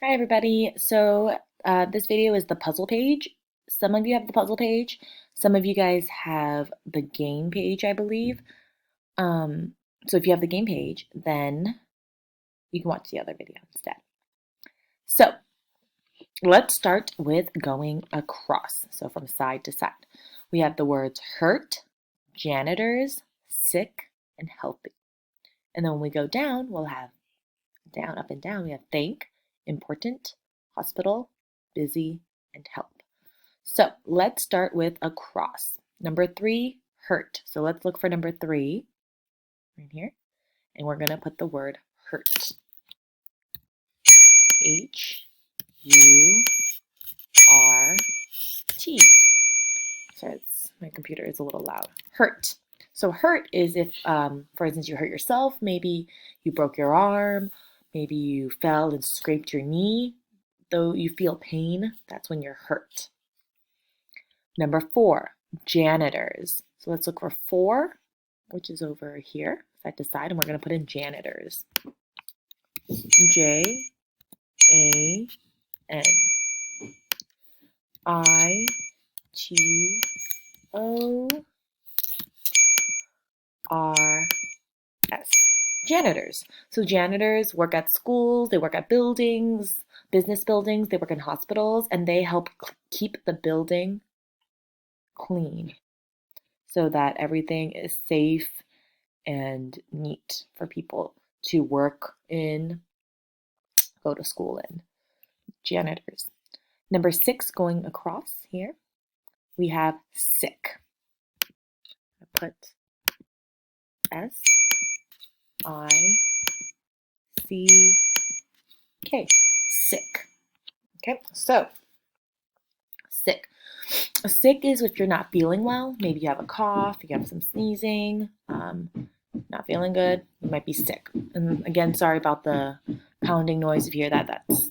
Hi everybody. This video is the puzzle page. Some of you have the puzzle page. Some of you guys have the game page, I believe. So if you have the game page, then you can watch the other video instead. So let's start with going across. So from side to side. We have the words hurt, janitors, sick, and healthy. And then when we go down, we'll have down, up and down. We have thank, important, hospital, busy, and help. So let's start with across. Number 3, hurt. So let's look for number 3 right here. And we're going to put the word hurt. H-U-R-T. Sorry, my computer is a little loud. Hurt. So hurt is if, for instance, you hurt yourself. Maybe you broke your arm. Maybe you fell and scraped your knee. Though you feel pain, that's when you're hurt. Number 4, janitors. So let's look for 4, which is over here, side to side, and we're going to put in janitors. J-A-N-I-T-O-R-S. Janitors. So janitors work at schools, they work at buildings, business buildings, they work in hospitals, and they help keep the building clean so that everything is safe and neat for people to work in, go to school in. Janitors. Number 6, going across here, we have sick. I put S-I-C-K, sick. Okay, so sick. Sick is if you're not feeling well. Maybe you have a cough, you have some sneezing, not feeling good, you might be sick. And again, sorry about the pounding noise. If you hear that, that's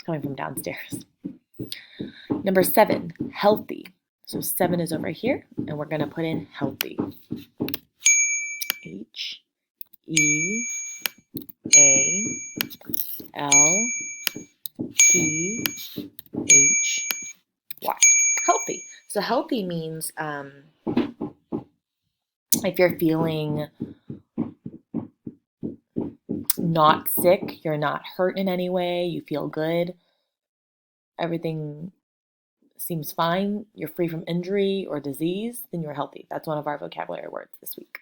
coming from downstairs. Number 7, healthy. So 7 is over here, and we're going to put in healthy. H-E-A-L-T-H-Y. Healthy. So healthy means if you're feeling not sick, you're not hurt in any way, you feel good, everything seems fine, you're free from injury or disease, then you're healthy. That's one of our vocabulary words this week.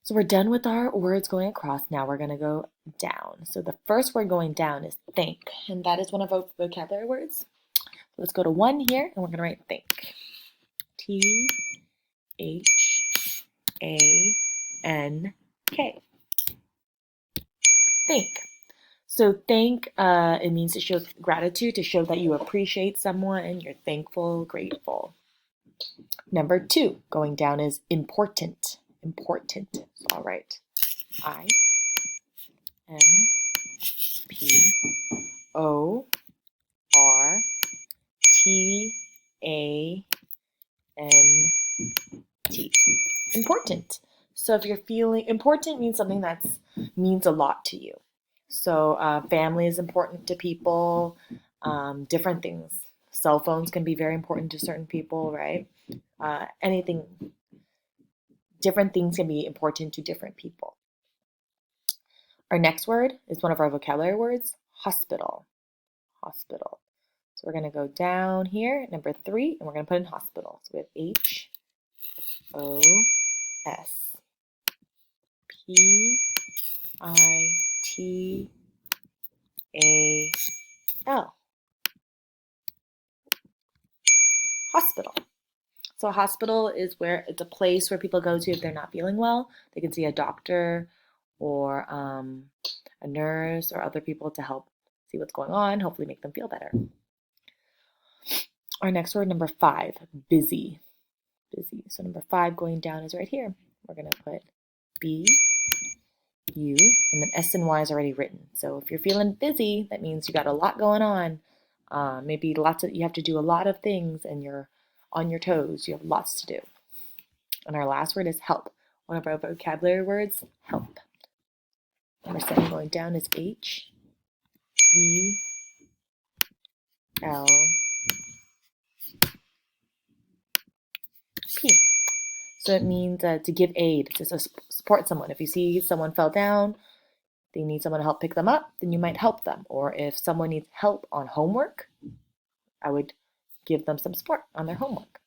So we're done with our words going across. Now we're going to go down. So the first word going down is thank, and that is one of our vocabulary words. Let's go to 1 here, and we're going to write thank. T-H-A-N-K. Thank. So thank, it means to show gratitude, to show that you appreciate someone and you're thankful, grateful. Number 2, going down, is important. Important. So I'll write I-M-P-O-R-T-A-N-T. Important. So if you're feeling important, means something that means a lot to you. So family is important to people, different things. Cell phones can be very important to certain people, right? Anything, different things can be important to different people. Our next word is one of our vocabulary words, hospital. Hospital. So we're going to go down here, number 3, and we're going to put in hospital. So we have H-O-S-P-I-T-A-L. Hospital. So a hospital is where it's a place where people go to if they're not feeling well. They can see a doctor or a nurse or other people to help see what's going on, hopefully make them feel better. Our next word, number 5, busy. Busy. So number 5 going down is right here. We're going to put B, U, and then S and Y is already written. So if you're feeling busy, that means you got a lot going on. Maybe you have to do a lot of things and you're on your toes. You have lots to do. And our last word is help. One of our vocabulary words, help. Number 7 going down is H-E-L-P. So it means to give aid, to support someone. If you see someone fell down, they need someone to help pick them up, then you might help them. Or if someone needs help on homework, I would give them some support on their homework.